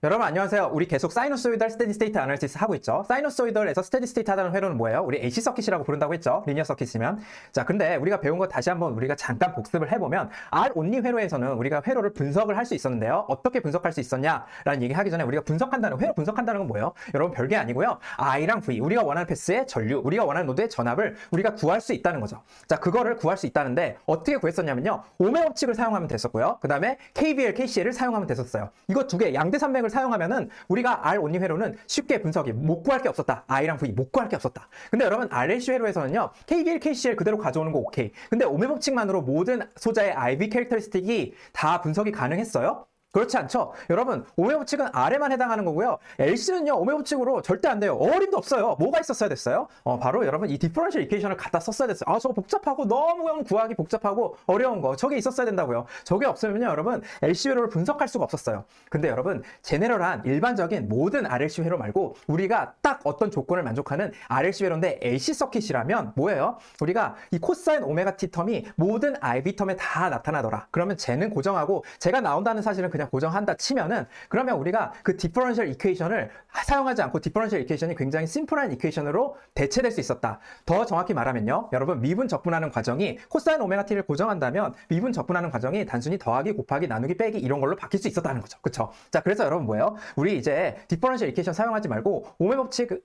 여러분 안녕하세요. 우리 계속 사이너소이덜 스테디 스테이트 아날리시스 하고 있죠. 사이너소이덜에서 스테디 스테이트 하다는 회로는 뭐예요? 우리 AC 서킷이라고 부른다고 했죠. 리니어 서킷이면. 자, 근데 우리가 배운 거 다시 한번 우리가 잠깐 복습을 해보면 R-only 회로에서는 우리가 회로를 분석을 할 수 있었는데요. 어떻게 분석할 수 있었냐라는 얘기 하기 전에 우리가 회로 분석한다는 건 뭐예요? 여러분 별게 아니고요. I랑 V, 우리가 원하는 패스의 전류, 우리가 원하는 노드의 전압을 우리가 구할 수 있다는 거죠. 자, 그거를 구할 수 있다는데 어떻게 구했었냐면요. 오메 법칙을 사용하면 됐었고요. 그 다음에 KVL, KCL을 사용하면 됐었어요. 이거 두 개, 양대 산맥을 사용하면은 우리가 R-only 회로는 쉽게 분석이 못 구할 게 없었다. I랑 V 못 구할 게 없었다. 근데 여러분 RLC 회로에서는요. KVL, KCL 그대로 가져오는 거 오케이. 근데 오메 법칙만으로 모든 소자의 IV 캐릭터리스틱이 다 분석이 가능했어요? 그렇지 않죠? 여러분, 오메 법칙은 R에만 해당하는 거고요. LC는요, 오메 법칙으로 절대 안 돼요. 어림도 없어요. 뭐가 있었어야 됐어요? 바로 여러분, 이 디퍼런셜 이퀘이션을 갖다 썼어야 됐어요. 아, 저거 복잡하고 너무 구하기 복잡하고 어려운 거. 저게 있었어야 된다고요. 저게 없으면요, 여러분, LC 회로를 분석할 수가 없었어요. 근데 여러분, 제네럴한 일반적인 모든 RLC 회로 말고 우리가 딱 어떤 조건을 만족하는 RLC 회로인데 LC 서킷이라면 뭐예요? 우리가 이 코사인 오메가 T 텀이 모든 IV 텀에 다 나타나더라. 그러면 쟤는 고정하고 제가 나온다는 사실은 그냥 고정한다 치면은 그러면 우리가 그 디퍼런셜 이퀘이션을 사용하지 않고 디퍼런셜 이퀘이션이 굉장히 심플한 이퀘이션으로 대체될 수 있었다. 더 정확히 말하면요. 여러분 미분 적분하는 과정이 코사인 오메가 t를 고정한다면 미분 적분하는 과정이 단순히 더하기 곱하기 나누기 빼기 이런 걸로 바뀔 수 있었다는 거죠. 그쵸? 자, 그래서 여러분 뭐예요? 우리 이제 디퍼런셜 이퀘이션 사용하지 말고 오메 법칙을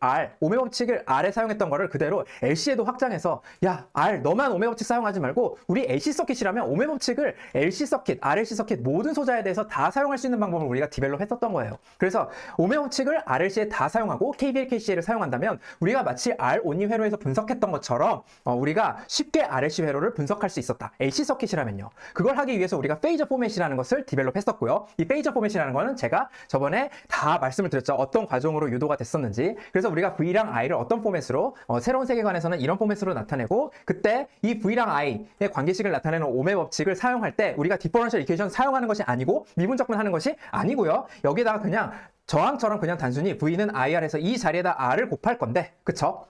R에 사용했던 거를 그대로 LC에도 확장해서 야, R 너만 오메 법칙 사용하지 말고 우리 AC 서킷이라면 오메 법칙을 LC 서킷, RLC 서킷 모든 소자에 대해서 다 사용할 수 있는 방법을 우리가 디벨롭 했었던 거예요. 그래서 오메 법칙을 RLC에 다 사용하고 KVL, KCL을 사용한다면 우리가 마치 R-only 회로에서 분석했던 것처럼 우리가 쉽게 RLC 회로를 분석할 수 있었다. AC 서킷이라면요. 그걸 하기 위해서 우리가 페이저 포맷이라는 것을 디벨롭 했었고요. 이 페이저 포맷이라는 거는 제가 저번에 다 말씀을 드렸죠. 어떤 과정으로 유도가 됐었는지. 그래서 우리가 V랑 I를 어떤 포맷으로 새로운 세계관에서는 이런 포맷으로 나타내고 그때 이 V랑 I의 관계식을 나타내는 오메 법칙을 사용할 때 우리가 디퍼런셜 이퀘이션 사용하는 것이 아니고 미분적분하는 것이 아니고요. 여기다가 그냥 저항처럼 그냥 단순히 V는 IR에서 이 자리에다 R을 곱할 건데 그쵸?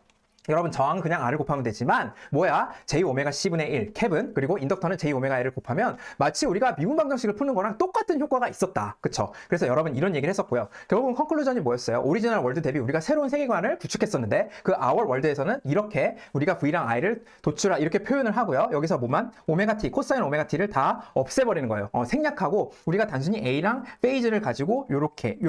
여러분 저항은 그냥 R을 곱하면 되지만 뭐야? J-오메가 C분의 1 캡은 그리고 인덕터는 J-오메가 L을 곱하면 마치 우리가 미분 방정식을 푸는 거랑 똑같은 효과가 있었다. 그쵸? 그래서 여러분 이런 얘기를 했었고요. 결국은 컨클루전이 뭐였어요? 오리지널 월드 대비 우리가 새로운 세계관을 구축했었는데 그 Our 월드에서는 이렇게 우리가 V랑 I를 이렇게 표현을 하고요. 여기서 뭐만? 오메가 T, 코사인 오메가 T를 다 없애버리는 거예요. 생략하고 우리가 단순히 A랑 페이즈를 가지고 요렇게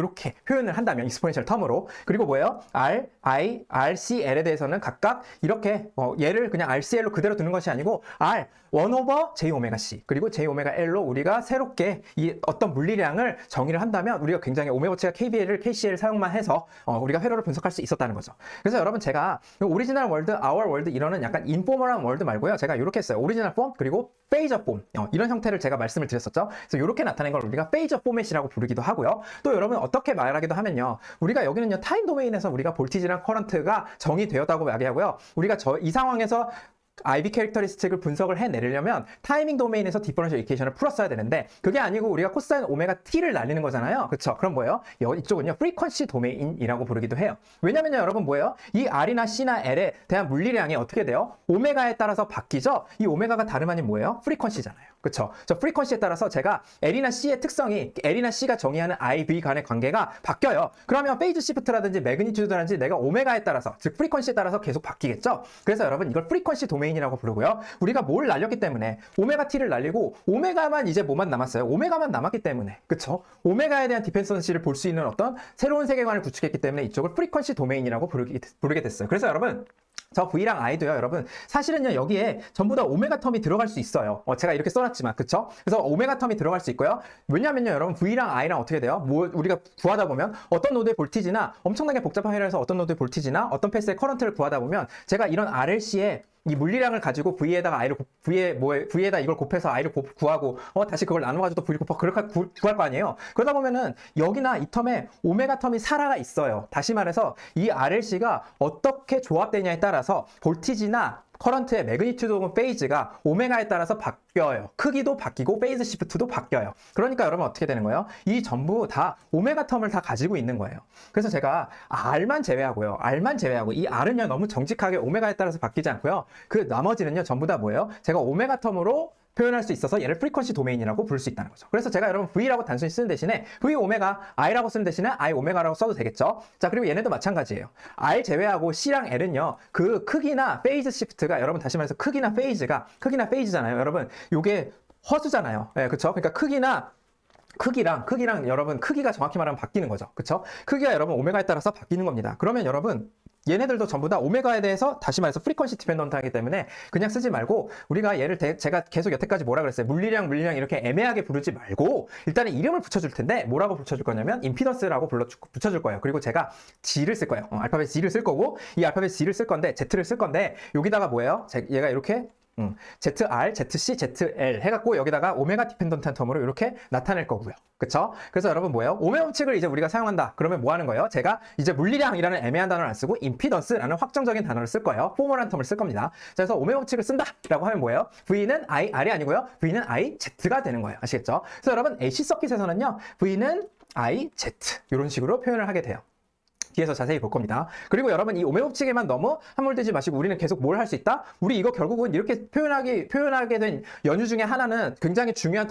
표현을 한다면 익스포넨셜 텀으로 그리고 뭐예요? R, I, R, C, L에 대해서는 각각 이렇게 얘를 그냥 RCL로 그대로 두는 것이 아니고 R 1 over J 오메가 C 그리고 J 오메가 L로 우리가 새롭게 이 어떤 물리량을 정의를 한다면 우리가 굉장히 오메 법칙과 KVL을 KCL 사용만 해서 우리가 회로를 분석할 수 있었다는 거죠. 그래서 여러분 제가 오리지널 월드, 아워 월드 이러는 약간 인포멀한 월드 말고요. 제가 이렇게 했어요. 오리지널 폼 그리고 페이저 폼 이런 형태를 제가 말씀을 드렸었죠. 그래서 이렇게 나타낸 걸 우리가 페이저 포맷이라고 부르기도 하고요. 또 여러분 어떻게 말하기도 하면요. 우리가 여기는요 타임 도메인에서 우리가 볼티지랑 커런트가 정의되었다고 이야기하고요. 우리가 이 상황에서 IV 캐릭터리스틱을 분석을 해내려면 타이밍 도메인에서 디퍼런셜 이퀘이션을 풀었어야 되는데 그게 아니고 우리가 코사인 오메가 T를 날리는 거잖아요. 그쵸? 그럼 뭐예요? 이쪽은요 프리퀀시 도메인이라고 부르기도 해요. 왜냐면요 여러분 뭐예요? 이 R이나 C나 L에 대한 물리량이 어떻게 돼요? 오메가에 따라서 바뀌죠? 이 오메가가 다름 아닌 뭐예요? 프리퀀시잖아요. 그쵸? 저 프리퀀시에 따라서 제가 L이나 C의 특성이 L이나 C가 정의하는 IV 간의 관계가 바뀌어요. 그러면 페이즈 시프트라든지 매그니튜드라든지 내가 오메가에 따라서 즉 프리퀀시에 따라서 계속 바뀌겠죠? 그래서 여러분 이걸 프리퀀시 도메인이라고 부르고요. 우리가 뭘 날렸기 때문에 오메가 T를 날리고 오메가만 이제 뭐만 남았어요? 오메가만 남았기 때문에 그쵸? 오메가에 대한 디펜던시를 볼 수 있는 어떤 새로운 세계관을 구축했기 때문에 이쪽을 프리퀀시 도메인이라고 부르게 됐어요. 그래서 여러분 저 V랑 I도요, 여러분. 사실은요, 여기에 전부 다 오메가 텀이 들어갈 수 있어요. 제가 이렇게 써놨지만, 그쵸? 그래서 오메가 텀이 들어갈 수 있고요. 왜냐면요, 여러분, V랑 I랑 어떻게 돼요? 우리가 구하다 보면 어떤 노드의 볼티지나 엄청나게 복잡한 회로에서 어떤 노드의 볼티지나 어떤 패스의 커런트를 구하다 보면 제가 이런 RLC에 이 물리량을 가지고 V에다가 V에다 이걸 곱해서 I를 구하고 다시 그걸 나눠가지고 또 V 곱하고 그렇게 구할 거 아니에요. 그러다 보면은 여기나 이 텀에 오메가 텀이 살아가 있어요. 다시 말해서 이 RLC가 어떻게 조합되냐에 따라서 볼티지나 커런트의 매그니튜드 혹은 페이즈가 오메가에 따라서 바뀌어요. 크기도 바뀌고 페이즈 시프트도 바뀌어요. 그러니까 여러분 어떻게 되는 거예요? 이 전부 다 오메가 텀을 다 가지고 있는 거예요. 그래서 제가 R만 제외하고 이 R은요 너무 정직하게 오메가에 따라서 바뀌지 않고요. 그 나머지는요 전부 다 뭐예요? 제가 오메가 텀으로 표현할 수 있어서 얘를 프리퀀시 도메인이라고 부를 수 있다는 거죠. 그래서 제가 여러분 V라고 단순히 쓰는 대신에 V 오메가 I라고 쓰는 대신에 I 오메가라고 써도 되겠죠. 자, 그리고 얘네도 마찬가지예요. R 제외하고 C랑 L은요, 그 크기나 페이즈 시프트가, 여러분 다시 말해서 크기나 페이즈잖아요. 여러분 요게 허수잖아요. 예, 그쵸? 그러니까 크기랑 여러분 크기가 정확히 말하면 바뀌는 거죠. 그쵸? 크기가 여러분 오메가에 따라서 바뀌는 겁니다. 그러면 여러분 얘네들도 전부 다 오메가에 대해서 다시 말해서 프리퀀시 디펜던트 하기 때문에 그냥 쓰지 말고, 우리가 얘를 제가 계속 여태까지 뭐라 그랬어요? 물리량 이렇게 애매하게 부르지 말고 일단은 이름을 붙여줄 텐데 뭐라고 붙여줄 거냐면 임피던스라고 붙여줄 거예요. 그리고 제가 G를 쓸 거예요. 알파벳 G를 쓸 거고, 이 알파벳 G를 쓸 건데 Z를 쓸 건데 여기다가 뭐예요? 얘가 이렇게 ZR, ZC, ZL 해갖고 여기다가 오메가 디펜던트한 텀으로 이렇게 나타낼 거고요. 그쵸? 그래서 여러분 뭐예요? 오메 법칙을 이제 우리가 사용한다. 그러면 뭐 하는 거예요? 제가 이제 물리량이라는 애매한 단어를 안 쓰고 임피던스라는 확정적인 단어를 쓸 거예요. 포멀한 텀을 쓸 겁니다. 자, 그래서 오메 법칙을 쓴다 라고 하면 뭐예요? V는 I, R이 아니고요. V는 I, Z가 되는 거예요. 아시겠죠? 그래서 여러분 AC 서킷에서는요, V는 I, Z 이런 식으로 표현을 하게 돼요. 뒤에서 자세히 볼 겁니다. 그리고 여러분 이 오메 법칙에만 너무 함몰되지 마시고 우리는 계속 뭘 할 수 있다? 우리 이거 결국은 이렇게 표현하게 된 연유 중에 하나는, 굉장히 중요한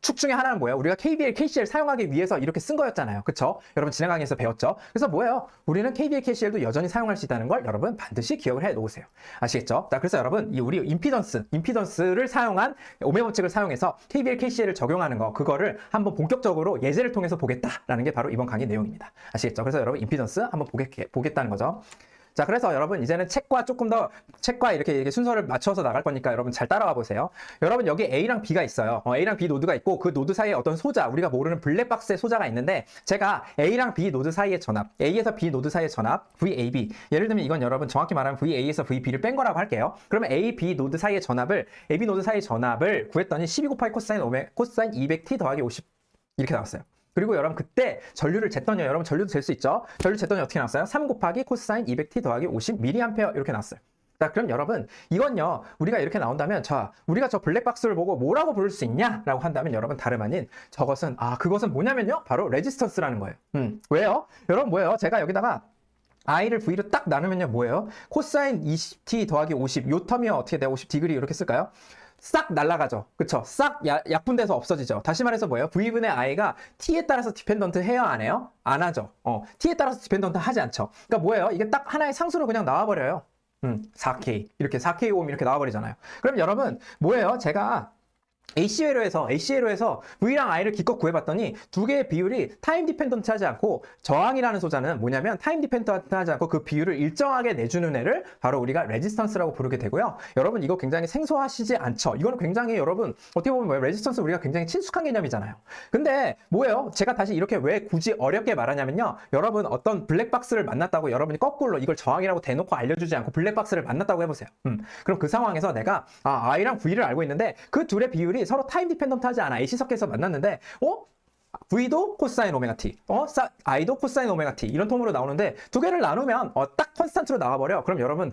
축 중에 하나는 뭐예요? 우리가 KBL, KCL 사용하기 위해서 이렇게 쓴 거였잖아요. 그쵸? 여러분 지난 강의에서 배웠죠? 그래서 뭐예요? 우리는 KBL, KCL도 여전히 사용할 수 있다는 걸 여러분 반드시 기억을 해 놓으세요. 아시겠죠? 자, 그래서 여러분 우리 임피던스를 사용한 오메 법칙을 사용해서 KBL, KCL을 적용하는 거, 그거를 한번 본격적으로 예제를 통해서 보겠다라는 게 바로 이번 강의 내용입니다. 아시겠죠? 그래서 여러분 임피던스 한번 보겠다는 거죠. 자, 그래서 여러분 이제는 책과 이렇게 순서를 맞춰서 나갈 거니까 여러분 잘 따라와 보세요. 여러분 여기 A랑 B가 있어요. A랑 B 노드가 있고 그 노드 사이에 어떤 소자, 우리가 모르는 블랙박스의 소자가 있는데, 제가 A랑 B 노드 사이의 전압, A에서 B 노드 사이의 전압, VAB. 예를 들면 이건 여러분 정확히 말하면 VA에서 VB를 뺀 거라고 할게요. 그러면 A, B 노드 사이의 전압을, AB 노드 사이의 전압을 구했더니 12 곱하기 코사인 200t 더하기 50 이렇게 나왔어요. 그리고 여러분 그때 전류를 쟀더니, 여러분 전류도 잴 수 있죠? 전류 쟀더니 어떻게 나왔어요? 3 곱하기 코사인 200t 더하기 50mA 이렇게 나왔어요. 자, 그럼 여러분 이건요, 우리가 이렇게 나온다면, 자, 우리가 저 블랙박스를 보고 뭐라고 부를 수 있냐? 라고 한다면 여러분 다름 아닌 그것은 뭐냐면요, 바로 레지스턴스라는 거예요. 왜요? 여러분 뭐예요? 제가 여기다가 I를 V로 딱 나누면요 뭐예요? 코사인 20t 더하기 50, 요 텀이 어떻게 돼요? 50디그리 이렇게 쓸까요? 싹 날아가죠. 그쵸? 싹 약분돼서 없어지죠. 다시 말해서 뭐예요? V분의 I가 T에 따라서 디펜던트 해요? 안 해요? 안 하죠. T에 따라서 디펜던트 하지 않죠. 그러니까 뭐예요? 이게 딱 하나의 상수로 그냥 나와버려요. 4K. 이렇게 4K 오hm 이렇게 나와버리잖아요. 그럼 여러분 뭐예요? 제가 AC회로에서 V랑 I를 기껏 구해봤더니 두 개의 비율이 타임 디펜던트 하지 않고, 저항이라는 소자는 뭐냐면 타임 디펜던트 하지 않고 그 비율을 일정하게 내주는 애를 바로 우리가 레지스턴스라고 부르게 되고요. 여러분 이거 굉장히 생소하시지 않죠? 이거는 굉장히 여러분 어떻게 보면 뭐예요? 레지스턴스 우리가 굉장히 친숙한 개념이잖아요. 근데 뭐예요? 제가 다시 이렇게 왜 굳이 어렵게 말하냐면요, 여러분 어떤 블랙박스를 만났다고 여러분이 거꾸로 이걸 저항이라고 대놓고 알려주지 않고 블랙박스를 만났다고 해보세요. 그럼 그 상황에서 내가 I랑 V를 알고 있는데 그 둘의 비율이 서로 타임 디펜던트 하지 않아. AC 서킷에서 만났는데 V도 코사인 오메가 T, I도 코사인 오메가 T 이런 텀으로 나오는데 두 개를 나누면 딱 컨스탄트로 나와버려. 그럼 여러분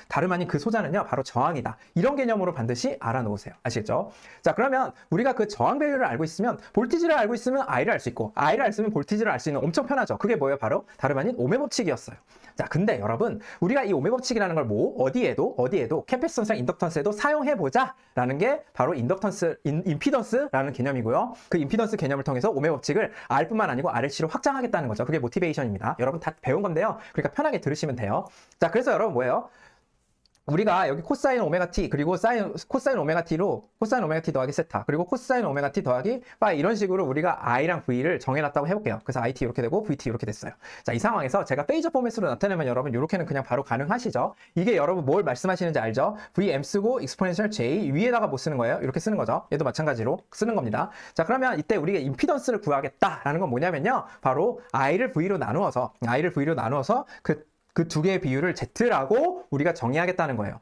다름 아닌 그 소자는요 바로 저항이다. 이런 개념으로 반드시 알아놓으세요. 아시겠죠? 자, 그러면 우리가 그 저항 밸류를 알고 있으면, 볼티지를 알고 있으면 I를 알 수 있고, I를 알면 볼티지를 알 수 있는, 엄청 편하죠. 그게 뭐예요? 바로 다름 아닌 오메 법칙이었어요. 자, 근데 여러분 우리가 이 오메 법칙이라는 걸 어디에도 캐패시턴스랑 인덕턴스에도 사용해보자 라는 게 바로 임피던스라는 개념이고요. 그 임피던스 개념을 통해서 오메 법칙을 R뿐만 아니고 RLC로 확장하겠다는 거죠. 그게 모티베이션입니다. 여러분 다 배운 건데요. 그러니까 편하게 들으시면 돼요. 자, 그래서 여러분 뭐예요? 우리가 여기 코사인 오메가 t 그리고 코사인 오메가 t 더하기 세타, 그리고 코사인 오메가 t 더하기 파이, 이런 식으로 우리가 I랑 V를 정해놨다고 해볼게요. 그래서 IT 이렇게 되고 VT 이렇게 됐어요. 자, 이 상황에서 제가 페이저 포맷으로 나타내면 여러분 이렇게는 그냥 바로 가능하시죠? 이게 여러분 뭘 말씀하시는지 알죠? VM 쓰고 익스포넨셜 J 위에다가 뭐 쓰는 거예요? 이렇게 쓰는 거죠. 얘도 마찬가지로 쓰는 겁니다. 자, 그러면 이때 우리가 임피던스를 구하겠다라는 건 뭐냐면요, 바로 I를 V로 나누어서 그 두 개의 비율을 Z라고 우리가 정의하겠다는 거예요.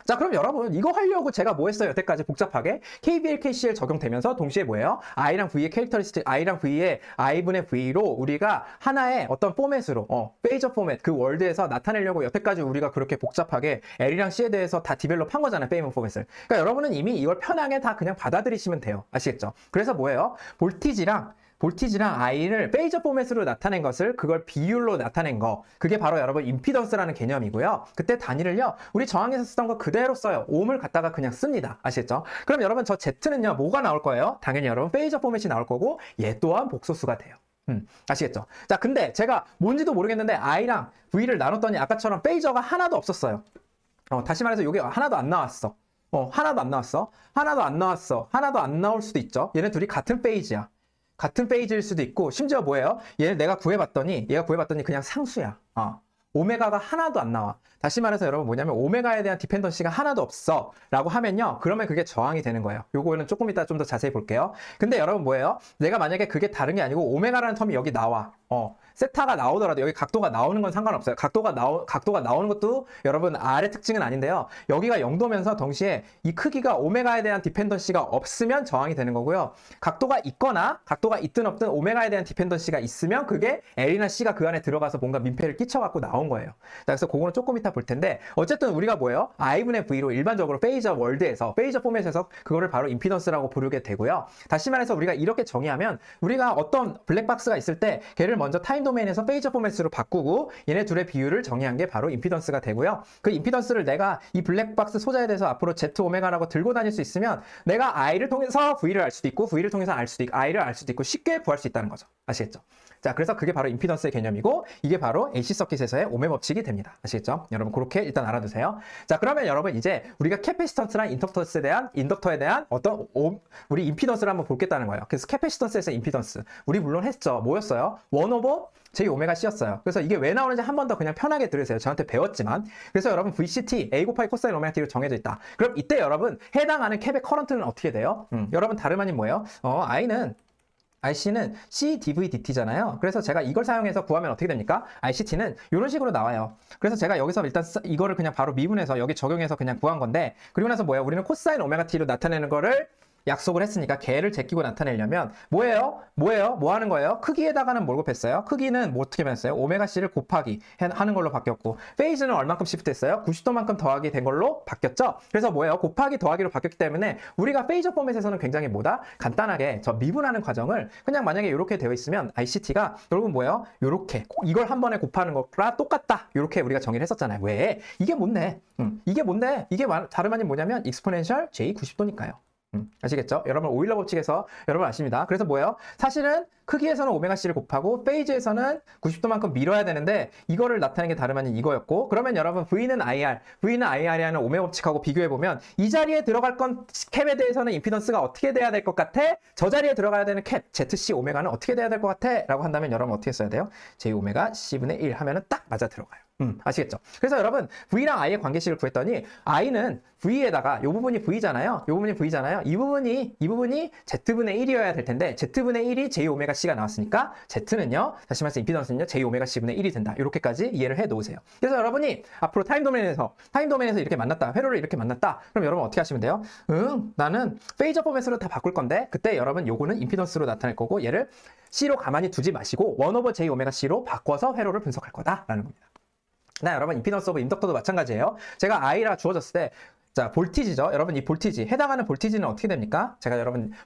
자, 그럼 여러분 이거 하려고 제가 뭐 했어요? 여태까지 복잡하게 KBL, KCL 적용되면서 동시에 뭐예요? I랑 V의 캐릭터리스틱, I랑 V의 I분의 V로 우리가 하나의 어떤 포맷으로 페이저 포맷, 그 월드에서 나타내려고 여태까지 우리가 그렇게 복잡하게 L이랑 C에 대해서 다 디벨롭 한 거잖아요. 페이먼 포맷을. 그러니까 여러분은 이미 이걸 편하게 다 그냥 받아들이시면 돼요. 아시겠죠? 그래서 뭐예요? 볼티지랑 볼티지랑 I를 페이저 포맷으로 나타낸 것을 그걸 비율로 나타낸 거, 그게 바로 여러분 임피던스라는 개념이고요. 그때 단위를요, 우리 저항에서 쓰던 거 그대로 써요. 옴을 갖다가 그냥 씁니다. 아시겠죠? 그럼 여러분 저 Z는요, 뭐가 나올 거예요? 당연히 여러분 페이저 포맷이 나올 거고, 얘 또한 복소수가 돼요. 아시겠죠? 자, 근데 제가 뭔지도 모르겠는데 I랑 V를 나눴더니 아까처럼 페이저가 하나도 없었어요. 다시 말해서 이게 하나도 안 나왔어. 하나도 안 나왔어. 하나도 안 나왔어. 하나도 안 나올 수도 있죠. 얘네 둘이 같은 페이지야. 같은 페이지일 수도 있고, 심지어 뭐예요? 얘 얘가 구해봤더니 그냥 상수야. 오메가가 하나도 안 나와. 다시 말해서 여러분 뭐냐면 오메가에 대한 디펜던시가 하나도 없어 라고 하면요, 그러면 그게 저항이 되는 거예요. 요거는 조금 이따 좀 더 자세히 볼게요. 근데 여러분 뭐예요? 내가 만약에 그게 다른 게 아니고 오메가라는 텀이 여기 나와. 세타가 나오더라도 여기 각도가 나오는 건 상관없어요. 각도가 나오는 것도 여러분 R의 특징은 아닌데요. 여기가 0도면서 동시에 이 크기가 오메가에 대한 디펜던시가 없으면 저항이 되는 거고요. 각도가 있든 없든 오메가에 대한 디펜던시가 있으면 그게 L이나 C가 그 안에 들어가서 뭔가 민폐를 끼쳐갖고 나온 거예요. 자, 그래서 그거는 조금 이따 볼 텐데, 어쨌든 우리가 뭐예요? I분의 V로 일반적으로 페이저 월드에서, 페이저 포맷에서 그거를 바로 임피던스라고 부르게 되고요. 다시 말해서 우리가 이렇게 정의하면, 우리가 어떤 블랙박스가 있을 때 걔를 먼저 타임 도메인에서 페이저 포맷으로 바꾸고 얘네 둘의 비율을 정의한 게 바로 임피던스가 되고요. 그 임피던스를 내가 이 블랙박스 소자에 대해서 앞으로 Z 오메가라고 들고 다닐 수 있으면 내가 I를 통해서 V를 알 수도 있고 V를 통해서 I를 알 수도 있고 쉽게 구할 수 있다는 거죠. 아시겠죠? 자, 그래서 그게 바로 임피던스의 개념이고, 이게 바로 AC 서킷에서의 오메 법칙이 됩니다. 아시겠죠? 여러분 그렇게 일단 알아두세요. 자, 그러면 여러분 이제 우리가 캐패시턴스랑 인덕터에 대한 어떤 우리 임피던스를 한번 보겠다는 거예요. 그래서 캐패시턴스에서 임피던스 우리 물론 했죠. 뭐였어요? 1/J 오메가 C였어요. 그래서 이게 왜 나오는지 한 번 더 그냥 편하게 들으세요. 저한테 배웠지만. 그래서 여러분 VCT A 곱하기 코사인 오메가 T로 정해져 있다. 그럼 이때 여러분 해당하는 캡의 커런트는 어떻게 돼요? 여러분 다름 아닌 뭐예요? IC는 CdVdt잖아요. 그래서 제가 이걸 사용해서 구하면 어떻게 됩니까? ICT는 이런 식으로 나와요. 그래서 제가 여기서 일단 이거를 그냥 바로 미분해서 여기 적용해서 그냥 구한 건데, 그리고 나서 뭐예요? 우리는 코사인 오메가 T로 나타내는 거를 약속을 했으니까 걔를 제끼고 나타내려면 뭐예요? 뭐 하는 거예요? 크기에다가는 뭘 곱했어요? 크기는 뭐 어떻게 변했어요? 오메가 C를 곱하기 하는 걸로 바뀌었고, 페이즈는 얼만큼 시프트했어요? 90도만큼 더하기 된 걸로 바뀌었죠? 그래서 뭐예요? 곱하기 더하기로 바뀌었기 때문에 우리가 페이저 포맷에서는 굉장히 간단하게 저 미분하는 과정을 그냥 만약에 이렇게 되어 있으면 ICT가 여러분 뭐예요? 요렇게 이걸 한 번에 곱하는 거랑 똑같다. 이렇게 우리가 정의를 했었잖아요. 왜? 이게 뭔데? 이게 다름 아닌 뭐냐면 익스포넨셜 J 90도니까요. 아시겠죠? 여러분 오일러 법칙에서 여러분 아십니다. 그래서 뭐예요? 사실은 크기에서는 오메가 C를 곱하고 페이지에서는 90도만큼 밀어야 되는데 이거를 나타내는 게 다름 아닌 이거였고, 그러면 여러분 V는 IR이라는 오메 법칙하고 비교해보면 이 자리에 들어갈 건 캡에 대해서는 임피던스가 어떻게 돼야 될 것 같아? 저 자리에 들어가야 되는 캡 ZC 오메가는 어떻게 돼야 될 것 같아? 라고 한다면 여러분 어떻게 써야 돼요? J 오메가 C분의 1 하면은 딱 맞아 들어가요. 아시겠죠? 그래서 여러분 V랑 I의 관계식을 구했더니 I는 V에다가 이 부분이 V잖아요. 이 부분이 Z분의 1이어야 될 텐데 Z분의 1이 J 오메가 C가 나왔으니까 Z는요, 다시 말해서 임피던스는요 J 오메가 C분의 1이 된다. 이렇게까지 이해를 해 놓으세요. 그래서 여러분이 앞으로 타임 도메인에서 이렇게 만났다, 회로를 이렇게 만났다. 그럼 여러분 어떻게 하시면 돼요? 나는 페이저 포맷으로 다 바꿀 건데 그때 여러분 요거는 임피던스로 나타낼 거고 얘를 C로 가만히 두지 마시고 1/J 오메가 C로 바꿔서 회로를 분석할 거다라는 겁니다. 여러분 임피던스 오브 인덕터도 마찬가지예요. 제가 I라 주어졌을 때, 자, 볼티지죠. 여러분 이 볼티지, 해당하는 볼티지는 어떻게 됩니까?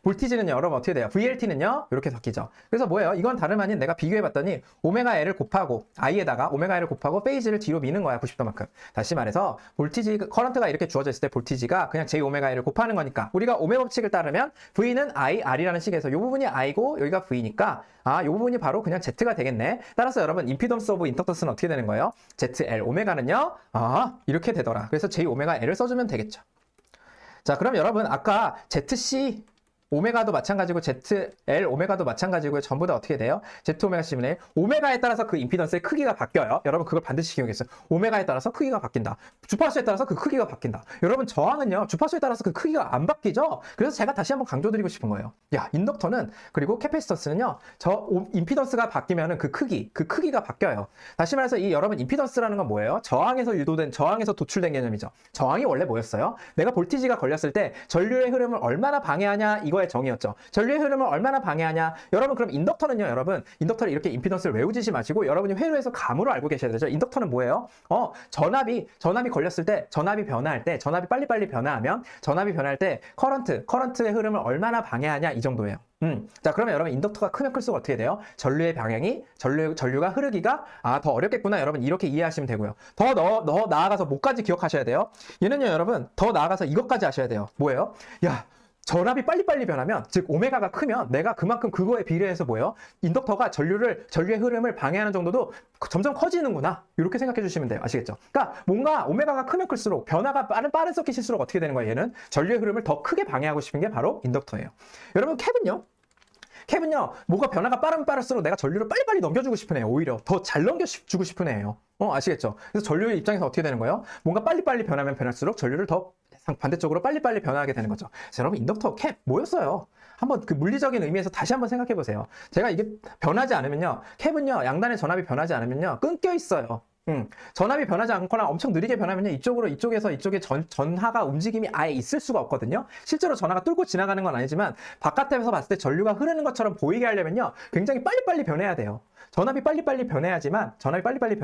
볼티지는요, 여러분 어떻게 돼요? VLT는요, 이렇게 바뀌죠. 그래서 뭐예요? 이건 다름 아닌 내가 비교해봤더니 오메가 L을 곱하고 I에다가 오메가 L을 곱하고 페이지를 뒤로 미는 거야, 90도만큼. 다시 말해서 볼티지, 커런트가 이렇게 주어져 있을 때 볼티지가 그냥 J 오메가 L을 곱하는 거니까 우리가 오메 법칙을 따르면 V는 I, R이라는 식에서 이 부분이 I고 여기가 V니까 이 부분이 바로 그냥 Z가 되겠네. 따라서 여러분 임피던스 오브 인덕터스는 어떻게 되는 거예요? ZL 오메가는요, 이렇게 되더라. 그래서 J 오메가 L을 써주면 되겠죠. 자, 그럼 여러분 아까 ZC 오메가도 마찬가지고 ZL 오메가도 마찬가지고요. 전부 다 어떻게 돼요? Z 오메가 C분의 1. 오메가에 따라서 그 임피던스의 크기가 바뀌어요. 여러분 그걸 반드시 기억했어요. 오메가에 따라서 크기가 바뀐다. 주파수에 따라서 그 크기가 바뀐다. 여러분 저항은요, 주파수에 따라서 그 크기가 안 바뀌죠? 그래서 제가 다시 한번 강조드리고 싶은 거예요. 야, 인덕터는, 그리고 캐패시턴스는요, 임피던스가 바뀌면은 그 크기가 바뀌어요. 다시 말해서 이 여러분 임피던스라는 건 뭐예요? 저항에서 도출된 개념이죠. 저항이 원래 뭐였어요? 내가 볼티지가 걸렸을 때 전류의 흐름을 얼마나 방해하냐, 이거에 오메가의 정의였죠. 전류의 흐름을 얼마나 방해하냐. 여러분 그럼 인덕터는요. 여러분 인덕터를 이렇게 임피던스를 외우지 마시고 여러분이 회로에서 감으로 알고 계셔야 되죠. 인덕터는 뭐예요? 전압이 걸렸을 때 전압이 변화할 때 전압이 빨리빨리 변화하면 전압이 변화할 때 커런트의 흐름을 얼마나 방해하냐 이 정도예요. 자, 그러면 여러분 인덕터가 크면 클수록 어떻게 돼요? 전류의 방향이 전류가 흐르기가 더 어렵겠구나. 여러분 이렇게 이해하시면 되고요. 더 나아가서 뭐까지 기억하셔야 돼요? 얘는요, 여러분 더 나아가서 이것까지 아셔야 돼요. 뭐예요? 야, 전압이 빨리빨리 변하면, 즉 오메가가 크면 내가 그만큼 그거에 비례해서 뭐예요? 인덕터가 전류의 흐름을 방해하는 정도도 점점 커지는구나. 이렇게 생각해 주시면 돼요. 아시겠죠? 그러니까 뭔가 오메가가 크면 클수록 변화가 빠른 서킷일수록 어떻게 되는 거예요? 얘는 전류의 흐름을 더 크게 방해하고 싶은 게 바로 인덕터예요. 여러분 캡은요, 뭐가 변화가 빠르면 빠를수록 내가 전류를 빨리빨리 넘겨주고 싶은 애예요. 오히려 더 잘 넘겨주고 싶은 애예요. 아시겠죠? 그래서 전류의 입장에서 어떻게 되는 거예요? 뭔가 빨리빨리 변하면 변할수록 전류를 더 반대쪽으로 빨리빨리 변화하게 되는 거죠. 그래서 여러분 인덕터 캡 뭐였어요? 한번 그 물리적인 의미에서 다시 한번 생각해 보세요. 제가 이게 변하지 않으면요, 캡은요 양단의 전압이 변하지 않으면요 끊겨 있어요. 전압이 변하지 않거나 엄청 느리게 변하면요 이쪽에서 이쪽에 전하가 움직임이 아예 있을 수가 없거든요. 실제로 전하가 뚫고 지나가는 건 아니지만 바깥에서 봤을 때 전류가 흐르는 것처럼 보이게 하려면요 굉장히 빨리빨리 변해야 돼요. 전압이 빨리빨리 변해야지만 전압이 빨리빨리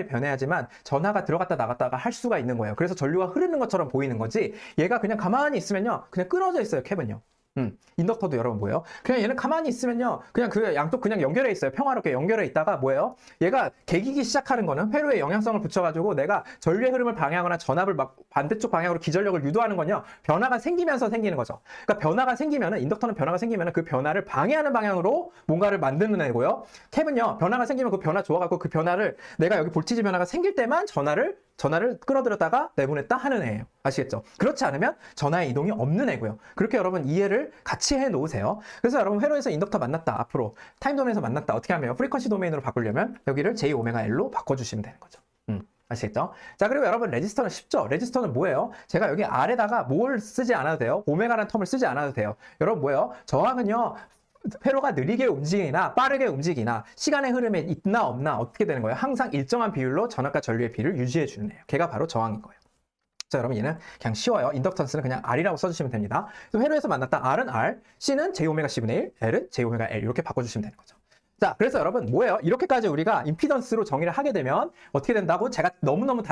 변해야지만 전하가 들어갔다 나갔다가 할 수가 있는 거예요. 그래서 전류가 흐르는 것처럼 보이는 거지, 얘가 그냥 가만히 있으면요 그냥 끊어져 있어요. 캡은요. 인덕터도 여러분 뭐예요? 그냥 얘는 가만히 있으면요 그냥 그 양쪽 그냥 연결해 있어요. 평화롭게 연결해 있다가 뭐예요? 얘가 개기기 시작하는 거는 회로에 영향성을 붙여가지고 내가 전류의 흐름을 방해하거나 전압을 막 반대쪽 방향으로 기전력을 유도하는 건요 변화가 생기면서 생기는 거죠. 그러니까 변화가 생기면은, 인덕터는 변화가 생기면은 그 변화를 방해하는 방향으로 뭔가를 만드는 애고요. 캡은요 변화가 생기면 그 변화 좋아갖고 그 변화를 내가 여기 볼티지 변화가 생길 때만 전하를 끌어들였다가 내보냈다 하는 애예요. 아시겠죠? 그렇지 않으면 전하의 이동이 없는 애고요. 그렇게 여러분 이해를 같이 해 놓으세요. 그래서 여러분 회로에서 인덕터 만났다, 앞으로 타임 도메인에서 만났다, 어떻게 하면 프리퀀시 도메인으로 바꾸려면 여기를 JωL로 바꿔주시면 되는 거죠. 아시겠죠? 자, 그리고 여러분 레지스터는 쉽죠? 레지스터는 뭐예요? 제가 여기 아래다가 뭘 쓰지 않아도 돼요. 오메가라는 텀을 쓰지 않아도 돼요. 여러분 뭐예요? 저항은요 회로가 느리게 움직이나 빠르게 움직이나 시간의 흐름에 있나 없나 어떻게 되는 거예요? 항상 일정한 비율로 전압과 전류의 비율을 유지해 주는 애예요. 걔가 바로 저항인 거예요. 자, 여러분 얘는 그냥 쉬워요. 인덕턴스는 그냥 R이라고 써주시면 됩니다. 그래서 회로에서 만났다 R은 R, C는 JωC분의 1, L은 JωL 이렇게 바꿔주시면 되는 거죠. 자, 그래서 여러분 뭐예요? 이렇게까지 우리가 임피던스로 정의를 하게 되면 어떻게 된다고? 제가 너무너무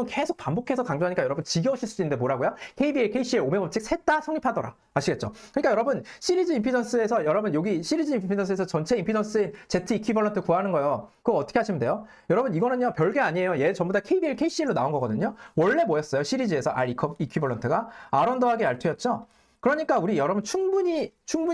계속 반복해서 강조하니까 여러분 지겨우실 수 있는데 뭐라고요? KBL, KCL, 오메 법칙 셋 다 성립하더라. 아시겠죠? 그러니까 여러분 시리즈 임피던스에서 여러분 여기 시리즈 임피던스에서 전체 임피던스인 Z 이퀴벌런트 구하는 거요. 그거 어떻게 하시면 돼요? 여러분 이거는요 별게 아니에요. 얘 전부 다 KBL, KCL로 나온 거거든요. 원래 뭐였어요? 시리즈에서 R 이퀴벌런트가 R1 더하기 R2였죠? 그러니까 우리 여러분 충분히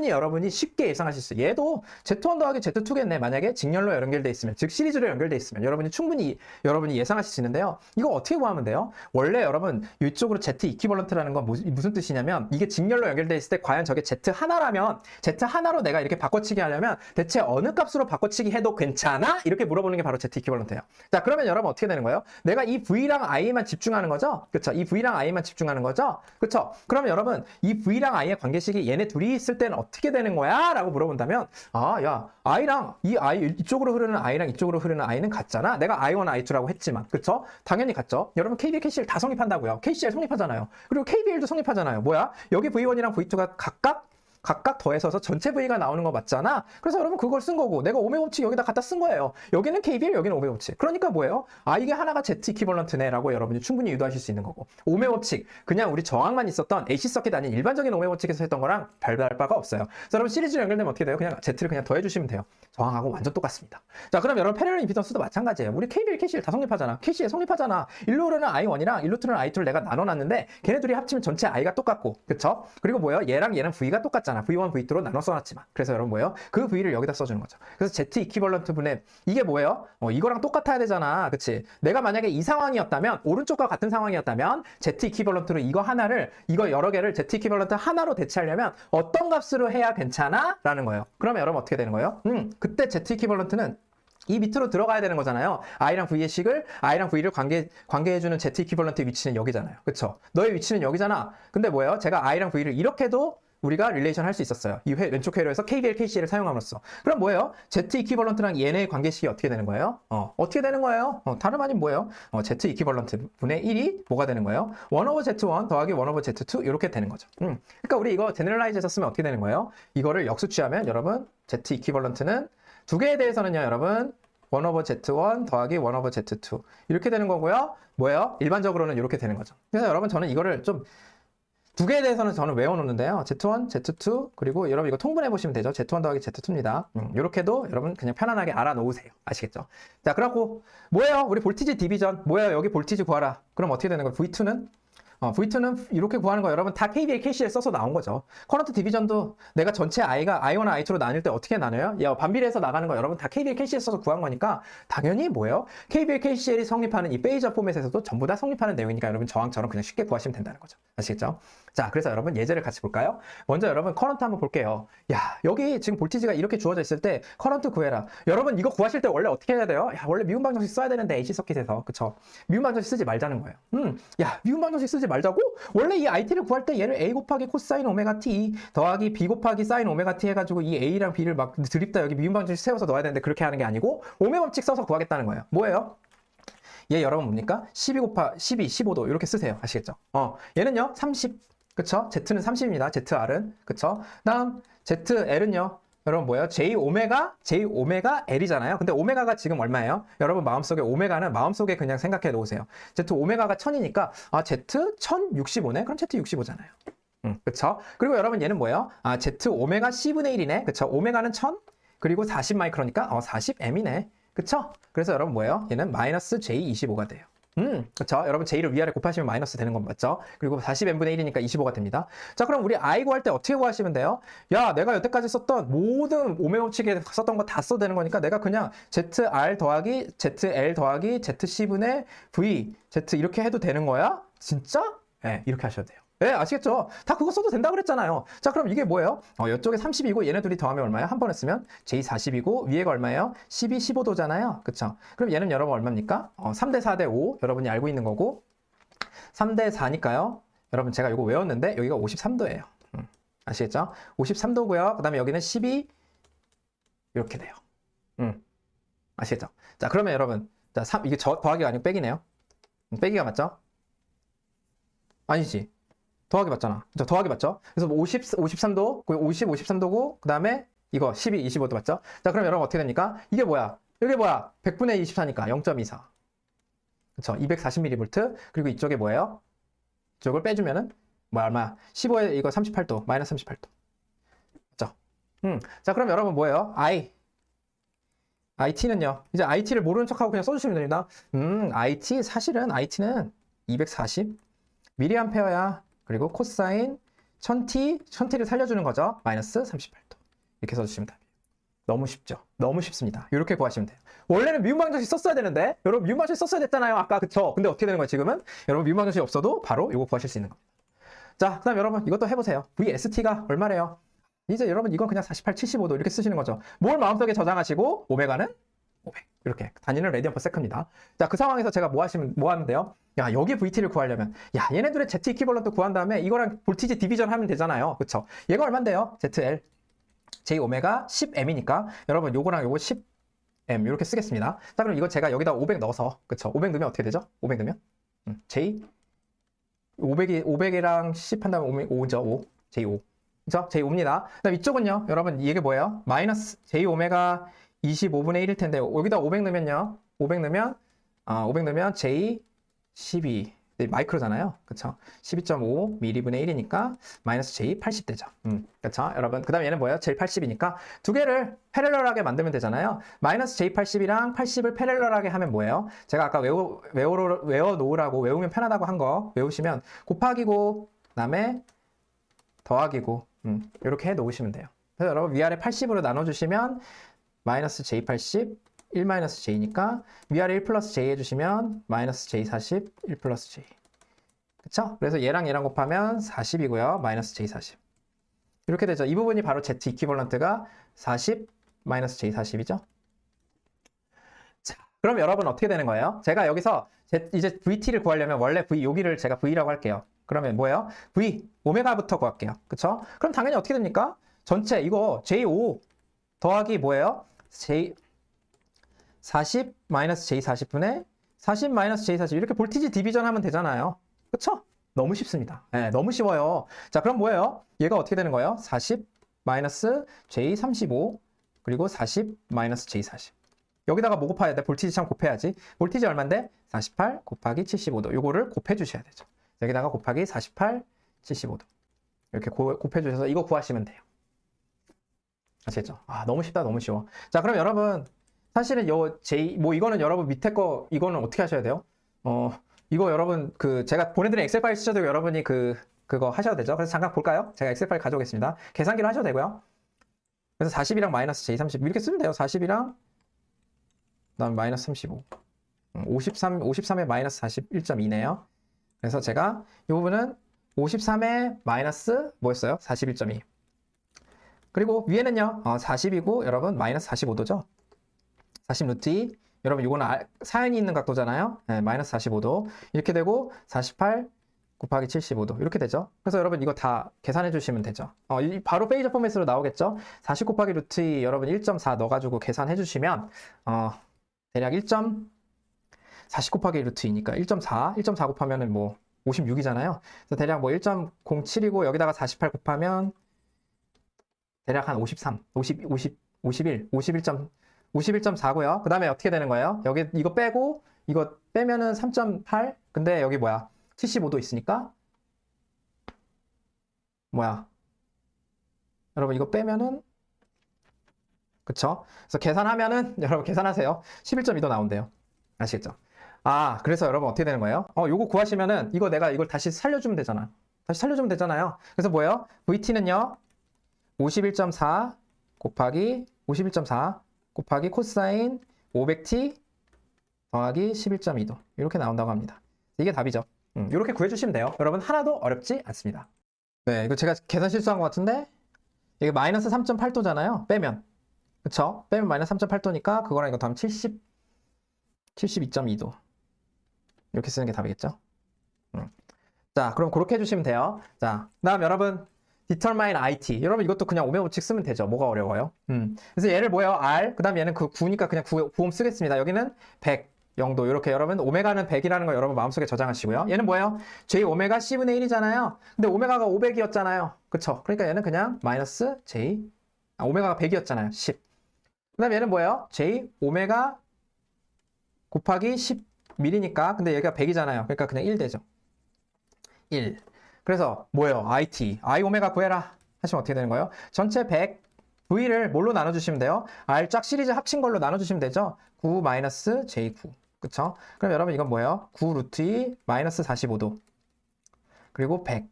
여러분이 쉽게 예상하실 수 있어요. 얘도 Z1 더하기 Z2겠네. 만약에 직렬로 연결돼 있으면, 즉 시리즈로 연결돼 있으면 여러분이 충분히 여러분이 예상하실 수 있는데요. 이거 어떻게 구하면 돼요? 원래 여러분 이쪽으로 Z 이퀴벌런트라는 건 무슨 뜻이냐면, 이게 직렬로 연결돼 있을 때 과연 저게 Z 하나라면 Z 하나로 내가 이렇게 바꿔치기 하려면 대체 어느 값으로 바꿔치기 해도 괜찮아? 이렇게 물어보는 게 바로 Z 이퀴벌런트예요. 자, 그러면 여러분 어떻게 되는 거예요? 내가 이 V랑 I만 집중하는 거죠? 그쵸? 이 V랑 I만 집중하는 거죠? 그쵸? 그러면 여러분 이 V랑 I의 관계식이 얘네 둘이 있을 때는 어떻게 되는 거야? 라고 물어본다면, 야, I랑 이쪽으로 흐르는 I랑 이쪽으로 흐르는 I는 같잖아. 내가 I1, I2라고 했지만, 그쵸? 당연히 같죠? 여러분 KBL, KCL 다 성립한다고요. KCL 성립하잖아요. 그리고 KBL도 성립하잖아요. 뭐야? 여기 V1이랑 V2가 각각 더해서서 전체 V가 나오는 거 맞잖아. 그래서 여러분 그걸 쓴 거고, 내가 오메 법칙 여기다 갖다 쓴 거예요. 여기는 KBL, 여기는 오메 법칙. 그러니까 뭐예요? 이게 하나가 Z 이퀴벌런트네 라고 여러분이 충분히 유도하실 수 있는 거고, 오메 법칙 그냥 우리 저항만 있었던 AC 서킷 아닌 일반적인 오메 법칙에서 했던 거랑 별다를 바가 없어요. 그래서 여러분 시리즈로 연결되면 어떻게 돼요? 그냥 Z를 그냥 더해주시면 돼요. 저항하고 완전 똑같습니다. 자, 그럼 여러분 패러럴 임피던스도 마찬가지예요. 우리 KBL, KCL 다 성립하잖아. KCL 성립하잖아. 일로 흐르는 I1이랑 일로 흐르는 I2를 내가 나눠놨는데 걔네 둘이 합치면 전체 I가 똑같고, 그쵸? 그리고 뭐예요? 얘랑 얘는 V가 똑같잖아. V1, V2로 나눠 써놨지만. 그래서 여러분 뭐예요? 그 V를 여기다 써주는 거죠. 그래서 Z 이퀴벌런트 분의 이게 뭐예요? 이거랑 똑같아야 되잖아. 그치? 내가 만약에 이 상황이었다면, 오른쪽과 같은 상황이었다면 Z 이퀴벌런트로 이거 여러 개를 Z 이퀴벌런트 하나로 대체하려면 어떤 값으로 해야 괜찮아? 라는 거예요. 그러면 여러분 어떻게 되는 거예요? 그때 Z 이퀴벌런트는 이 밑으로 들어가야 되는 거잖아요. I랑 V의 식을, I랑 V를 관계해주는 Z 이퀴벌런트의 위치는 여기잖아요. 그쵸? 너의 위치는 여기잖아. 근데 뭐예요? 제가 I랑 V를 이렇게도 우리가 릴레이션 할 수 있었어요. 이 왼쪽 회로에서 KBL, KCL을 사용함으로써. 그럼 뭐예요? Z 이퀴벌런트랑 얘네의 관계식이 어떻게 되는 거예요? 어떻게 되는 거예요? 다름 아닌 뭐예요? Z 이퀴벌런트 분의 1이 뭐가 되는 거예요? 1/Z1 더하기 1/Z2 이렇게 되는 거죠. 그러니까 우리 이거 제너럴라이즈해서 쓰면 어떻게 되는 거예요? 이거를 역수 취하면 여러분 Z 이퀴벌런트는 두 개에 대해서는요, 여러분 1/Z1 더하기 1/Z2 이렇게 되는 거고요. 뭐예요? 일반적으로는 이렇게 되는 거죠. 그래서 여러분 저는 이거를 좀 두 개에 대해서는 저는 외워놓는데요. Z1, Z2 그리고 여러분 이거 통분해 보시면 되죠. Z1 더하기 Z2입니다. 이렇게도 여러분 그냥 편안하게 알아놓으세요. 아시겠죠? 자, 그렇고 뭐예요? 우리 볼티지 디비전 뭐예요? 여기 볼티지 구하라. 그럼 어떻게 되는 거예요? V2는? V2는 이렇게 구하는 거 여러분 다 KBL, KCL 써서 나온 거죠. 커런트 디비전도 내가 전체 I가 I1과 I2로 나눌 때 어떻게 나눠요? 반비례해서 나가는 거 여러분 다 KBL, KCL 써서 구한 거니까 당연히 뭐예요? KBL, KCL이 성립하는 이 페이저 포맷에서도 전부 다 성립하는 내용이니까 여러분 저항처럼 그냥 쉽게 구하시면 된다는 거죠. 아시겠죠? 자, 그래서 여러분 예제를 같이 볼까요? 먼저 여러분 커런트 한번 볼게요. 야, 여기 지금 볼티지가 이렇게 주어져 있을 때 커런트 구해라. 여러분 이거 구하실 때 원래 어떻게 해야 돼요? 야, 원래 미분 방정식 써야 되는데 AC 서킷에서 그쵸? 미분 방정식 쓰지 말자는 거예요. 야, 미분 방정식 쓰지 말자고? 원래 이 IT를 구할 때 얘를 A 곱하기 코사인 오메가 T 더하기 B 곱하기 사인 오메가 T 해가지고 이 A랑 B를 막 드립다 여기 미분 방정식 세워서 넣어야 되는데 그렇게 하는 게 아니고 오메 법칙 써서 구하겠다는 거예요. 뭐예요? 얘 여러분 뭡니까? 12 곱하 12, 15도 이렇게 쓰세요. 아시겠죠? 얘는요 30 그쵸? Z는 30입니다. ZR은 그쵸? 다음 ZL은요 여러분 뭐예요? J 오메가 L이잖아요. 근데 오메가가 지금 얼마예요? 여러분 마음속에 오메가는 마음속에 그냥 생각해 놓으세요. Z 오메가가 1000이니까 Z 1065네? 그럼 Z 65잖아요. 그쵸? 그리고 여러분 얘는 뭐예요? Z 오메가 C분의 1이네. 그쵸? 오메가는 1000 그리고 40 마이크로니까 40M이네. 그쵸? 그래서 여러분 뭐예요? 얘는 마이너스 J25가 돼요. 그쵸? 여러분 J를 위아래 곱하시면 마이너스 되는 건 맞죠? 그리고 40n분의 1이니까 25가 됩니다. 자, 그럼 우리 I 구할 때 어떻게 구하시면 돼요? 야, 내가 여태까지 썼던 모든 오메 법칙에 썼던 거 다 써도 되는 거니까 내가 그냥 ZR 더하기 ZL 더하기 ZC분의 V Z 이렇게 해도 되는 거야? 진짜? 네, 이렇게 하셔도 돼요. 네, 아시겠죠? 다 그거 써도 된다 그랬잖아요. 자, 그럼 이게 뭐예요? 이쪽에 30이고 얘네 둘이 더하면 얼마예요? 한 번에 쓰면 J40이고 위에가 얼마예요? 12, 15도잖아요. 그쵸? 그럼 얘는 여러분 얼마입니까? 3대 4대 5 여러분이 알고 있는 거고 3대 4니까요. 여러분 제가 이거 외웠는데 여기가 53도예요. 아시겠죠? 53도고요. 그 다음에 여기는 12 이렇게 돼요. 아시겠죠? 자, 그러면 여러분 자, 이게 더하기가 아니고 빼기네요. 빼기가 맞죠? 아니지. 더하기 맞잖아. 그쵸? 더하기 맞죠? 그래서 53도, 50, 53도고, 그 다음에 이거 12, 25도 맞죠? 자, 그럼 여러분 어떻게 됩니까? 이게 뭐야? 이게 뭐야? 100분의 24니까 0.24. 그쵸? 240mV. 그리고 이쪽에 뭐예요? 이쪽을 빼주면은, 얼마? 15에 이거 38도, 마이너스 38도. 맞죠? 자, 그럼 여러분 뭐예요? IT는요? 이제 IT를 모르는 척하고 그냥 써주시면 됩니다. 사실은 IT는 240 미리암페어야. 그리고 코사인 1000T를 살려주는 거죠. 마이너스 38도. 이렇게 써주시면 됩니다. 너무 쉽죠? 너무 쉽습니다. 이렇게 구하시면 돼요. 원래는 미분 방정식 썼어야 되는데 여러분 미분 방정식 썼어야 됐잖아요. 아까 그쵸? 근데 어떻게 되는 거예요? 지금은 여러분 미분 방정식이 없어도 바로 이거 구하실 수 있는 겁니다. 자, 그 다음 여러분 이것도 해보세요. VST가 얼마래요? 이제 여러분 이건 그냥 48, 75도 이렇게 쓰시는 거죠. 뭘 마음속에 저장하시고 오메가는 500 이렇게 단위는 레디언 퍼 세컨입니다. 자, 그 상황에서 제가 뭐 하면 돼요? 야, 여기 VT를 구하려면 야, 얘네들의 Z 이퀴벌런트 구한 다음에 이거랑 볼티지 디비전 하면 되잖아요. 그쵸? 얘가 얼만데요? ZL J 오메가 10M이니까 여러분 요거랑 요거 10M 이렇게 쓰겠습니다. 자, 그럼 이거 제가 여기다 500 넣어서 그쵸? 500 넣으면 어떻게 되죠? 500 넣으면 J 500이랑 10 한다면 5죠. 5 J5 그쵸? J5입니다. 그다음 이쪽은요. 여러분 이게 뭐예요? 마이너스 J 오메가 25분의 1일 텐데 여기다 500 넣으면요. 500 넣으면 J12 마이크로잖아요. 그쵸? 12.5 미리분의 1이니까 마이너스 J 80 되죠. 그쵸? 여러분 그 다음에 얘는 뭐예요? J 80이니까 두 개를 패럴럴하게 만들면 되잖아요. 마이너스 J 80이랑 80을 패럴럴하게 하면 뭐예요? 제가 아까 외워놓으라고 외우면 편하다고 한 거 외우시면 곱하기고 그 다음에 더하기고 이렇게 해 놓으시면 돼요. 그래서 여러분 위아래 80으로 나눠주시면 마이너스 J80 1 마이너스 J니까 위아래 1 플러스 J 해주시면 마이너스 J40 1 플러스 J 그쵸? 그래서 얘랑 곱하면 40이고요. 마이너스 J40 이렇게 되죠. 이 부분이 바로 Z 이퀴벌런트가 40 마이너스 J40이죠. 자, 그럼 여러분 어떻게 되는 거예요? 제가 여기서 이제 VT를 구하려면 원래 여기를 제가 V라고 할게요. 그러면 뭐예요? V, 오메가부터 구할게요. 그쵸? 그럼 당연히 어떻게 됩니까? 전체 이거 J5 더하기 뭐예요? J 40 마이너스 J40분의 40 마이너스 J40 이렇게 볼티지 디비전 하면 되잖아요. 그쵸? 너무 쉽습니다. 네, 너무 쉬워요. 자, 그럼 뭐예요? 얘가 어떻게 되는 거예요? 40 마이너스 J35 그리고 40 마이너스 J40. 여기다가 뭐 곱해야 돼? 볼티지 참 곱해야지. 볼티지 얼만데? 48 곱하기 75도. 요거를 곱해 주셔야 되죠. 여기다가 곱하기 48, 75도. 이렇게 곱해 주셔서 이거 구하시면 돼요. 아시겠죠? 아, 너무 쉽다, 너무 쉬워. 자, 그럼 여러분, 사실은 요 J, 뭐 이거는 여러분 밑에 거, 이거는 어떻게 하셔야 돼요? 이거 여러분, 제가 보내드린 엑셀 파일 쓰셔도 여러분이 그거 하셔도 되죠? 그래서 잠깐 볼까요? 제가 엑셀 파일 가져오겠습니다. 계산기로 하셔도 되고요. 그래서 40이랑 마이너스 J30 이렇게 쓰면 돼요. 40이랑 그다음 마이너스 35. 53에 마이너스 41.2네요. 그래서 제가 이 부분은 53에 마이너스 뭐였어요? 41.2. 그리고 위에는요, 40이고 여러분 마이너스 45도죠. 40 루트 2. 여러분 이거는 사연이 있는 각도잖아요. 네, 마이너스 45도. 이렇게 되고 48 곱하기 75도. 이렇게 되죠. 그래서 여러분 이거 다 계산해 주시면 되죠. 바로 페이저 포맷으로 나오겠죠. 40 곱하기 루트 2 여러분 1.4 넣어가지고 계산해 주시면 대략 40 곱하기 루트 2니까 1.4 곱하면은 뭐 56이잖아요. 그래서 대략 뭐 1.07이고 여기다가 48 곱하면 대략 한 53, 51.4고요. 그 다음에 어떻게 되는 거예요? 여기 이거 빼고 이거 빼면은 3.8. 근데 여기 뭐야? 75도 있으니까 뭐야? 여러분 이거 빼면은 그쵸? 그래서 계산하면은 여러분 계산하세요. 11.2도 나온대요. 아시겠죠? 아, 그래서 여러분 어떻게 되는 거예요? 요거 구하시면은 이거 내가 이걸 다시 살려주면 되잖아. 다시 살려주면 되잖아요. 그래서 뭐예요? VT는요. 51.4 곱하기 51.4 곱하기 코사인 500t 더하기 11.2도 이렇게 나온다고 합니다. 이게 답이죠. 이렇게 구해주시면 돼요. 여러분 하나도 어렵지 않습니다. 네, 이거 제가 계산 실수한 것 같은데 이게 마이너스 3.8도잖아요. 빼면 그쵸? 빼면 마이너스 3.8도니까 그거랑 이거 더하면 72.2도 이렇게 쓰는 게 답이겠죠? 자, 그럼 그렇게 해주시면 돼요. 자, 그다음 여러분 determine IT. 여러분 이것도 그냥 오메 법칙 쓰면 되죠. 뭐가 어려워요? 그래서 얘를 뭐예요? R. 그 다음 얘는 9니까 그냥 9옴 쓰겠습니다. 여기는 100, 0도. 이렇게 여러분 오메가는 100이라는 거 여러분 마음속에 저장하시고요. 얘는 뭐예요? J 오메가 C분의 1이잖아요. 근데 오메가가 500이었잖아요. 그쵸? 그러니까 얘는 그냥 마이너스 J. 오메가가 100이었잖아요. 10. 그 다음 얘는 뭐예요? J 오메가 곱하기 10mm니까 근데 얘가 100이잖아요. 그러니까 그냥 1 되죠. 1. 그래서 뭐예요? IT. I 오메가 구해라. 하시면 어떻게 되는 거예요? 전체 100 V를 뭘로 나눠주시면 돼요? R 쫙 시리즈 합친 걸로 나눠주시면 되죠? 9 마이너스 J9. 그쵸? 그럼 여러분 이건 뭐예요? 9 루트 2 마이너스 45도. 그리고 100.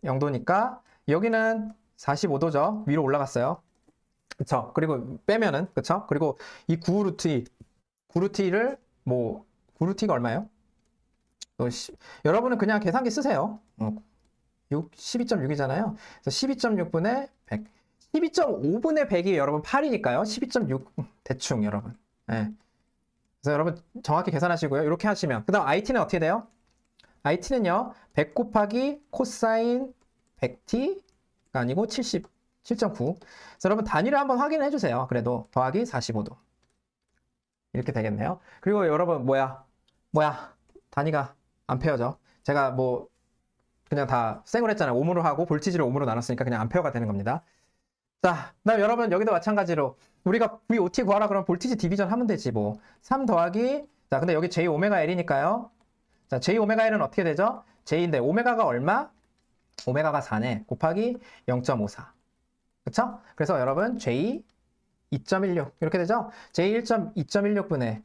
0도니까 여기는 45도죠? 위로 올라갔어요. 그쵸? 그리고 빼면은, 그쵸? 그리고 이 9 루트 2. 9 루트 2를 9 루트 2가 얼마예요? 여러분은 그냥 계산기 쓰세요. 12.6이잖아요. 그래서 12.6분의 100. 12.5분의 100이 여러분 8이니까요. 12.6 대충 여러분. 네. 그래서 여러분 정확히 계산하시고요. 이렇게 하시면. 그 다음 IT는 어떻게 돼요? IT는요. 100 곱하기 코사인 100t가 아니고 77.9. 그래서 여러분 단위를 한번 확인해 주세요. 그래도 더하기 45도. 이렇게 되겠네요. 그리고 여러분 뭐야? 단위가 암페어죠. 제가 그냥 다 생으로 했잖아요. 옴으로 하고 볼티지를 옴으로 나눴으니까 그냥 암페어가 되는 겁니다. 자, 그다음 여러분 여기도 마찬가지로 우리가 VOT 구하라 그러면 볼티지 디비전 하면 되지 3 더하기 자, 근데 여기 J 오메가 L이니까요. 자, J 오메가 L은 어떻게 되죠? J인데 오메가가 얼마? 오메가가 4네. 곱하기 0.54. 그쵸? 그래서 여러분 J 2.16 이렇게 되죠? J 2.16분의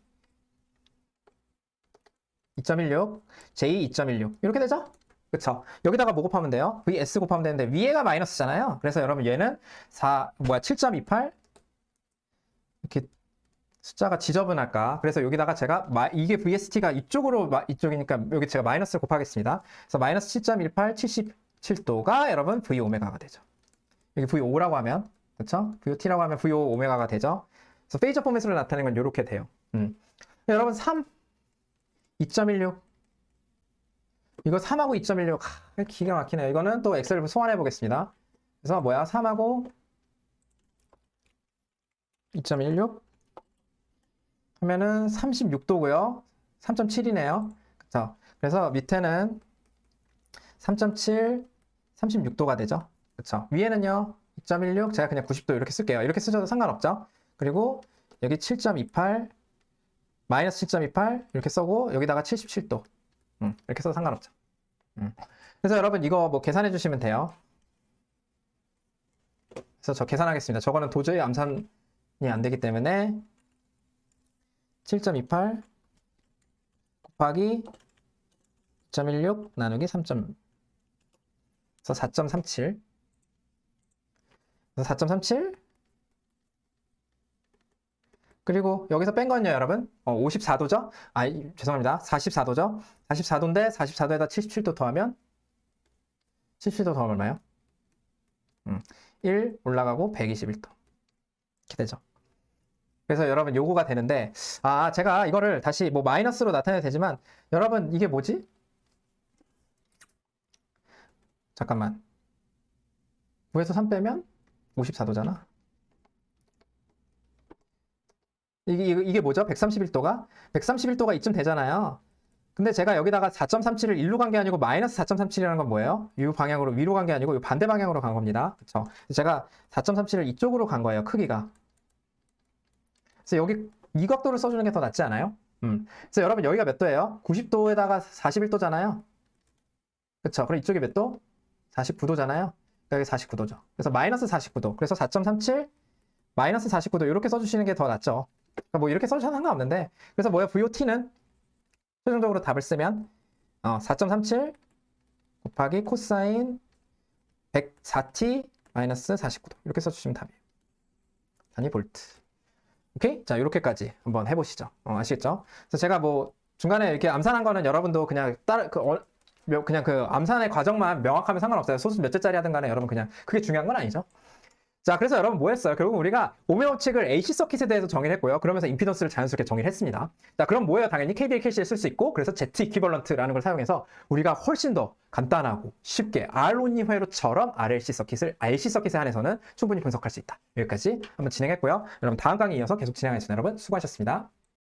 2.16 J 2.16 이렇게 되죠? 그쵸? 여기다가 뭐 곱하면 돼요? VS 곱하면 되는데 위에가 마이너스잖아요. 그래서 여러분 얘는 7.28 이렇게 숫자가 지저분할까? 그래서 여기다가 제가 이게 VST가 이쪽이니까 여기 제가 마이너스를 곱하겠습니다. 그래서 마이너스 7.18 77도가 여러분 V 오메가가 되죠. 여기 VO라고 하면 그쵸? VOT라고 하면 VO 오메가가 되죠. 그래서 페이저 포맷으로 나타내는 건 이렇게 돼요. 여러분 3 2.16 이거 3하고 2.16 기가 막히네요. 이거는 또 엑셀을 소환해 보겠습니다. 그래서 뭐야 3하고 2.16 하면은 36도고요. 3.7이네요. 그쵸? 그래서 밑에는 3.7, 36도가 되죠. 그쵸? 위에는요 2.16 제가 그냥 90도 이렇게 쓸게요. 이렇게 쓰셔도 상관없죠. 그리고 여기 7.28 마이너스 7.28 이렇게 써고 여기다가 77도 이렇게 써도 상관없죠. 그래서 여러분 이거 뭐 계산해 주시면 돼요. 그래서 저 계산하겠습니다. 저거는 도저히 암산이 안 되기 때문에 7.28 곱하기 2.16 나누기 3. 그래서 4.37 그래서 4.37 그리고 여기서 뺀 건요 여러분 54도죠? 죄송합니다 44도죠? 44도인데 44도에다 77도 더하면 77도 더하면 얼마요? 1 올라가고 121도 이렇게 되죠. 그래서 여러분 요거가 되는데 제가 이거를 다시 뭐 마이너스로 나타내도 되지만 여러분 이게 뭐지? 잠깐만 9에서 3 빼면 54도잖아. 이게 뭐죠? 131도가? 131도가 이쯤 되잖아요. 근데 제가 여기다가 4.37을 1로 간 게 아니고 마이너스 4.37이라는 건 뭐예요? 이 방향으로 위로 간 게 아니고 이 반대 방향으로 간 겁니다. 그쵸? 제가 4.37을 이쪽으로 간 거예요. 크기가. 그래서 여기 이 각도를 써주는 게 더 낫지 않아요? 그래서 여러분 여기가 몇 도예요? 90도에다가 41도잖아요. 그쵸? 그럼 이쪽이 몇 도? 49도잖아요. 여기 49도죠. 그래서 마이너스 49도. 그래서 4.37 마이너스 49도 이렇게 써주시는 게 더 낫죠. 그러니까 뭐 이렇게 써주셔도 상관없는데 그래서 뭐예요? VOT는 최종적으로 답을 쓰면 4.37 곱하기 코사인 104t 마이너스 49도 이렇게 써주시면 답이에요. 단위 볼트. 오케이? 자, 이렇게까지 한번 해보시죠. 아시겠죠? 그래서 제가 뭐 중간에 이렇게 암산한 거는 여러분도 그냥 그냥 그 암산의 과정만 명확하면 상관없어요. 소수 몇 제짜리 하든 간에 여러분 그냥 그게 중요한 건 아니죠. 자, 그래서 여러분 뭐 했어요? 결국 우리가 오hm 법칙을 AC 서킷에 대해서 정의를 했고요. 그러면서 임피던스를 자연스럽게 정의를 했습니다. 자, 그럼 뭐예요? 당연히 KVL 캐시를 쓸 수 있고 그래서 Z 이퀴벌런트라는 걸 사용해서 우리가 훨씬 더 간단하고 쉽게 R-only 회로처럼 RLC 서킷을 RC 서킷에 한해서는 충분히 분석할 수 있다. 여기까지 한번 진행했고요. 여러분 다음 강의 이어서 계속 진행하겠습니다. 여러분 수고하셨습니다.